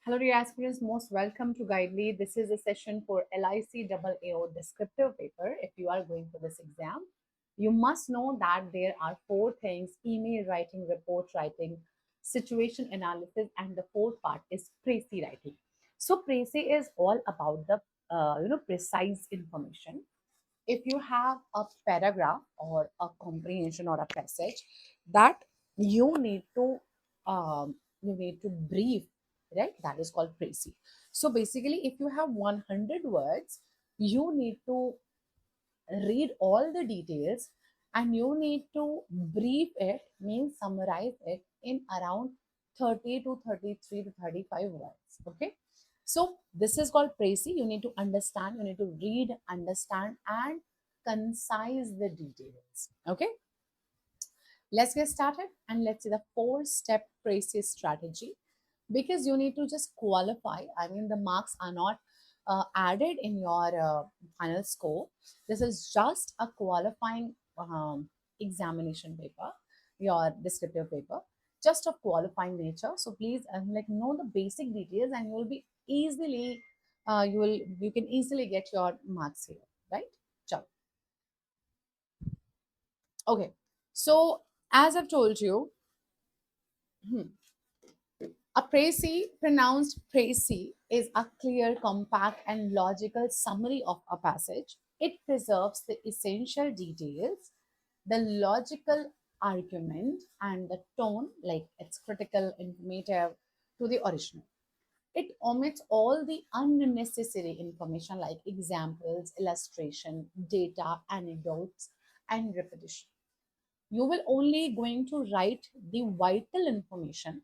Hello, dear aspirants. Most welcome to Guidely. This is a session for LIC AAO Descriptive paper. If you are going for this exam, you must know that there are four things: email writing, report writing, situation analysis, and the fourth part is Precis writing. So Precis is all about the precise information. If you have a paragraph or a comprehension or a passage that you need to brief, right, that is called précis. So basically if you have 100 words, you need to read all the details and you need to brief it, means summarize it in around 30 to 33 to 35 words. Okay, so this is called précis. You need to understand, you need to read, understand, and concise the details. Okay, let's get started and let's see the 4-step précis strategy, because you need to just qualify. I mean, the marks are not added in your final score. This is just a qualifying examination paper, your descriptive paper, just of qualifying nature. So please know the basic details and you will be easily you can easily get your marks here, right? Ciao. Okay, so as I've told you, a précis, pronounced précis, is a clear, compact, and logical summary of a passage. It preserves the essential details, the logical argument, and the tone, like it's critical, informative to the original. It omits all the unnecessary information like examples, illustration, data, anecdotes, and repetition. You will only going to write the vital information,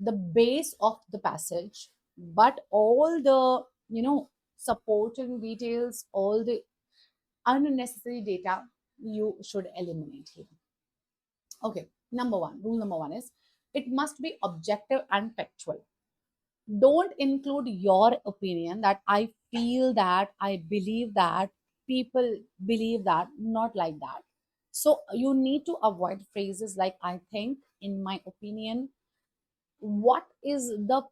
the base of the passage, but all the supporting details, all the unnecessary data, you should eliminate here. Okay, rule number one is it must be objective and factual. Don't include your opinion that I feel that, I believe that, people believe that, not like that. So you need to avoid phrases like I think, in my opinion, what is the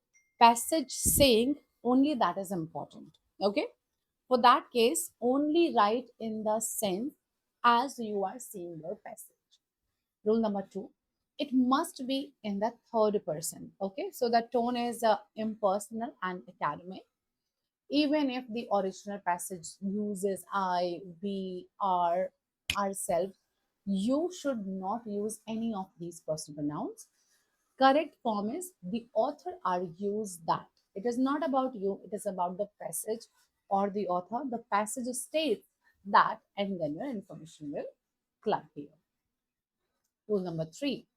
passage saying, only that is important. Okay, for that case only write in the sense as you are seeing your passage. Rule number two, it must be in the third person. Okay, so the tone is impersonal and academic. Even if the original passage uses I, we, our, ourselves, you should not use any of these personal pronouns. Correct form is the author argues that. It is not about you, it is about the passage or the author. The passage states that, and then your information will club here. Rule number three,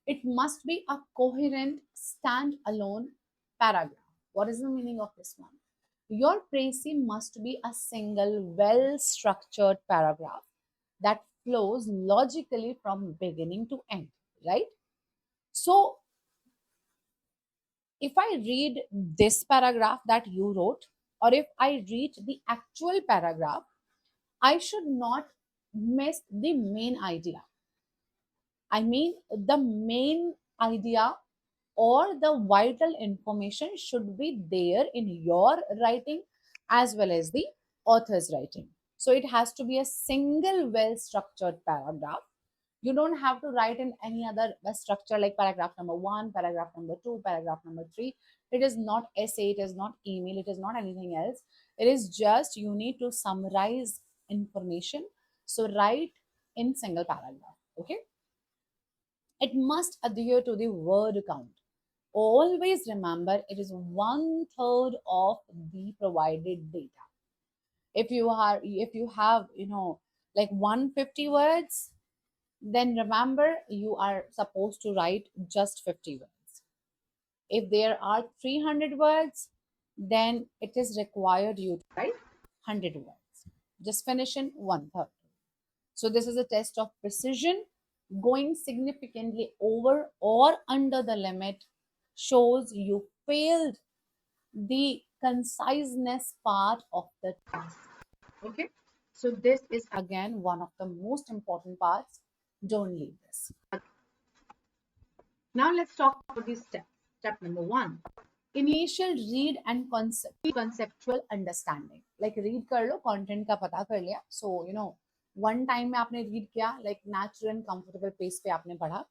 it must be a coherent, stand-alone paragraph. What is the meaning of this one? Your précis must be a single, well-structured paragraph that flows logically from beginning to end, right? So if I read this paragraph that you wrote, or if I read the actual paragraph, I should not miss the main idea. I mean, the main idea or the vital information should be there in your writing as well as the author's writing. So it has to be a single well structured paragraph. You don't have to write in any other structure like paragraph number 1, paragraph number 2, paragraph number 3. It is not essay, it is not email, it is not anything else. It is just you need to summarize information. So write in single paragraph. Okay, it must adhere to the word count. Always remember it is 1/3 of the provided data. If you have like 150 words, then remember you are supposed to write just 50 words. If there are 300 words, then it is required you to write 100 words. Just finish in 1/3. So this is a test of precision. Going significantly over or under the limit shows you failed the conciseness part of the task. Okay, so this is again one of the most important parts. Don't leave this. Now let's talk about the steps. Step number one, initial read and conceptual understanding, like read कर लो, content का पता कर लिया, so you know one time में आपने read किया, like natural and comfortable pace पे आपने पढ़ा.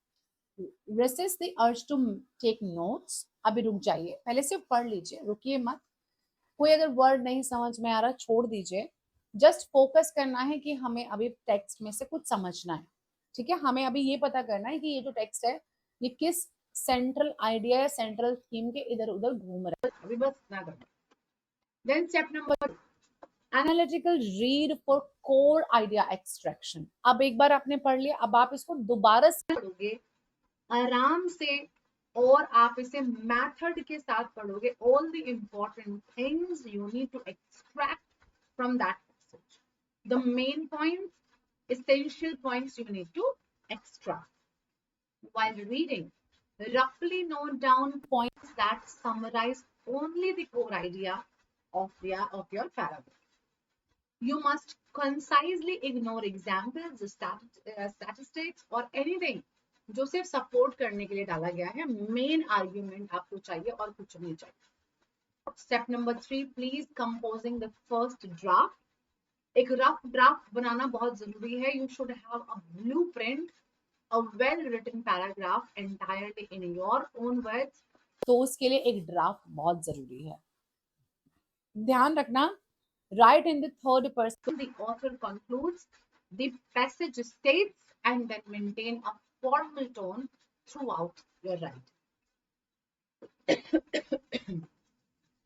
Resist the urge to take notes, अभी रुक जाइए, पहले सिर्फ पढ़ लीजिए, रुकिए मत. कोई अगर वर्ड नहीं समझ में आ रहा छोड़ दीजिए. जस्ट फोकस करना है कि हमें अभी टेक्स्ट में से कुछ समझना है. ठीक है, हमें अभी ये पता करना है कि ये जो टेक्स्ट है ये किस सेंट्रल आइडिया या सेंट्रल थीम के इधर उधर घूम रहा है. अभी बस ना करना. Then step number analytical read for core idea extraction. अब एक बार आपने पढ़ लिया, अब आप इसको दोबारा से पढ़ोगे आराम से, और आप इसे मेथड के साथ पढ़ोगे. All the important things you need to extract from that passage, the main points, essential points you need to extract. While reading, roughly note down points that summarize only the core idea of your paragraph. You must concisely ignore examples, statistics or anything जो सिर्फ support करने के लिए डाला गया है. Main argument आपको चाहिए और कुछ नहीं चाहिए. Step number 3, please composing the first draft. एक रफ ड्राफ्ट बनाना बहुत जरूरी है. You should have a blueprint, a well written paragraph entirely in your own words. तो उसके लिए एक ड्राफ्ट बहुत जरूरी है. ध्यान रखना, write in the third person. The author concludes, the passage states, and then maintain a formal tone throughout your writing.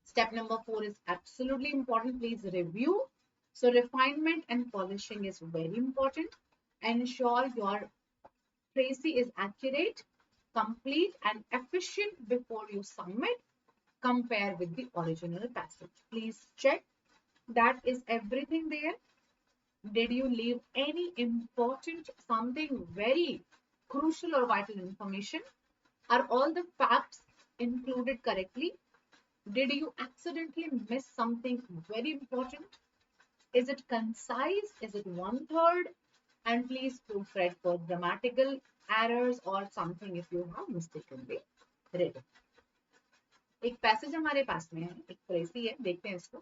Step number 4 is absolutely important. Please review. So refinement and polishing is very important. Ensure your Tracy is accurate, complete, and efficient before you submit. Compare with the original passage. Please check that is everything there. Did you leave any important, something very crucial or vital information? Are all the facts included correctly? Did you accidentally miss something very important? Is it concise? Is it 1/3? And please proofread for grammatical errors or something if you have mistakenly read it. एक passage हमारे पास में है, एक फ्रेजी है, देखते हैं इसको.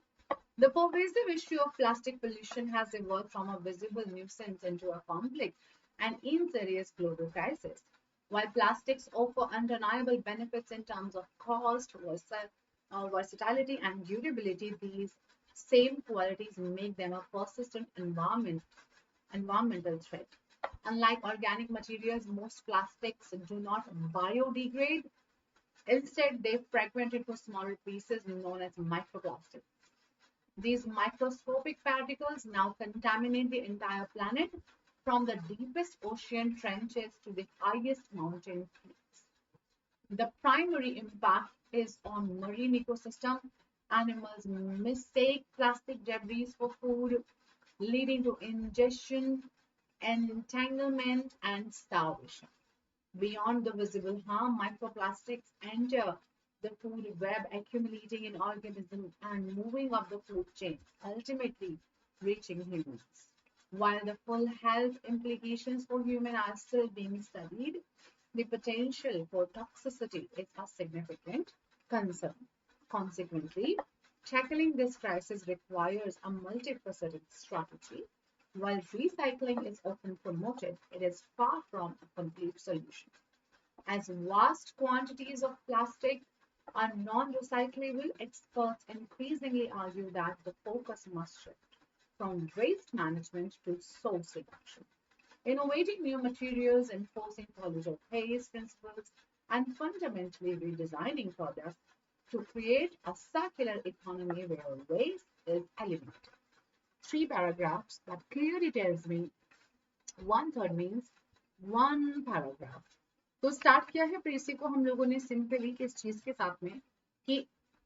The pervasive issue of plastic pollution has evolved from a visible nuisance into a complex and serious global crisis. While plastics offer undeniable benefits in terms of cost, versatility, and durability, these same qualities make them a persistent environmental threat. Unlike organic materials, most plastics do not biodegrade. Instead, they fragment into smaller pieces known as microplastics. These microscopic particles now contaminate the entire planet, from the deepest ocean trenches to the highest mountain peaks. The primary impact is on marine ecosystem. Animals mistake plastic debris for food, leading to ingestion, entanglement, and starvation. Beyond the visible harm, microplastics enter the food web, accumulating in organisms and moving up the food chain, ultimately reaching humans. While the full health implications for humans are still being studied, the potential for toxicity is a significant concern. Consequently, tackling this crisis requires a multifaceted strategy. While recycling is often promoted, it is far from a complete solution, as vast quantities of plastic are non-recyclable. Experts increasingly argue that the focus must shift from waste management to source reduction. Innovating new materials, enforcing knowledge of waste principles, and fundamentally redesigning products to create a circular economy where waste is eliminated. 3 paragraphs that clearly tells me 1/3 means 1 paragraph. तो start किया है प्रेसी को हम लोगों ने simply किस चीज के साथ में कि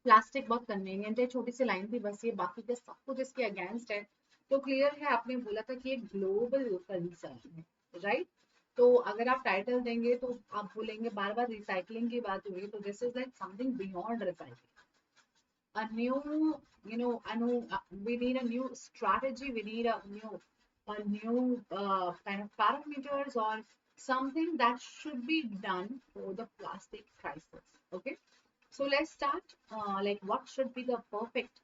प्लास्टिक बहुत कन्वीनियंट है, छोटी सी लाइन थी बस, ये बाकी के सब कुछ इसके अगेंस्ट है. तो क्लियर है, आपने बोला था कि एक ग्लोबल कंसर्न है, राइट. तो अगर आप टाइटल देंगे तो आप बोलेंगे बार बार रिसाइकलिंग की बात हुई, तो this is like something beyond recycling. A new, we need a new strategy, we need a new kind of parameters or something that should be done for the plastic crisis. Okay, So let's start. Like what should be the perfect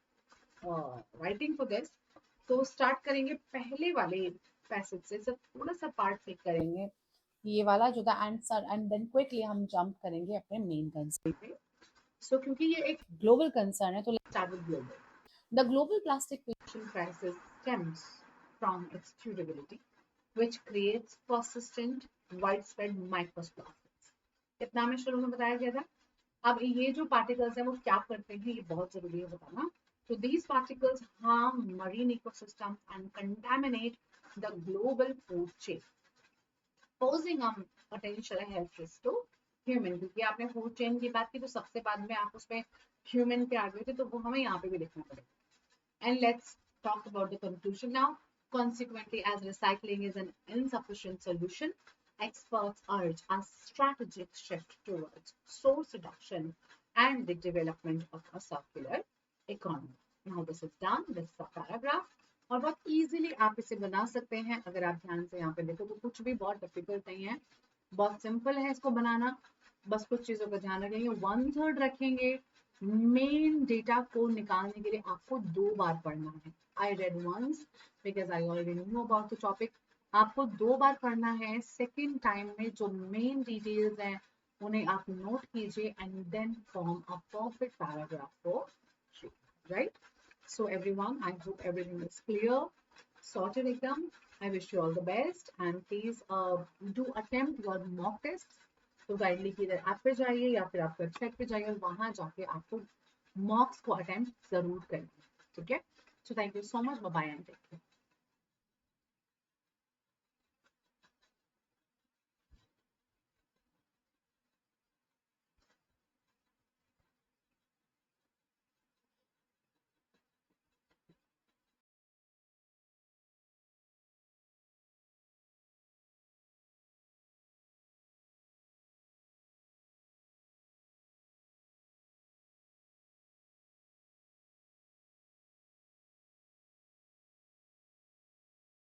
writing for this? तो start करेंगे पहले वाले passage से, सब थोड़ा सा part pick करेंगे ये वाला जो था आंसर, एंड देन क्विकली हम जंप करेंगे अपने मेन कंसर्न पे. सो क्योंकि ये एक ग्लोबल कंसर्न है, तो start with global. The global plastic Crisis stems from its durability, which creates persistent, widespread microplastics. कितना में शुरू में बताया गया था. अब ये जो पार्टिकल्स हैं वो क्या करते हैं, ये बहुत जरूरी है बताना. So these particles harm marine ecosystems and contaminate the global food chain, posing a potential health risk to human. क्योंकि आपने फूड चेन की बात की तो सबसे बाद में आप उसमें ह्यूमन पे आ गए थे, तो वो हमें यहाँ पे भी लिखना पड़ेगा. And let's talk about the conclusion now. Consequently, as recycling is an insufficient solution, experts urge a strategic shift towards source reduction and the development of a circular economy. Now this is done. This is a paragraph. और बहुत easily आप इसे बना सकते हैं. अगर आप ध्यान से यहाँ पे देखो तो कुछ भी बहुत difficult नहीं है, बहुत simple है इसको बनाना. बस कुछ चीज़ों का ध्यान रखेंगे. 1/3 रखेंगे. मेन डेटा को निकालने के लिए आपको 2 बार पढ़ना है. I read once because I already knew about the topic. आपको 2 बार पढ़ना है. सेकेंड टाइम में जो मेन डिटेल्स हैं उन्हें आप नोट कीजिए and then form a perfect paragraph for you. Right. So everyone, I hope everything is clear, sorted एकदम. I wish you all the best and please do attempt your mock tests. तो kindly किधर app पे जाइए या फिर आप website पे जाइए और वहां जाके आपको मॉक्स को अटेम्प्ट जरूर करिए. ठीक है. So thank you so much. Bye bye and take care.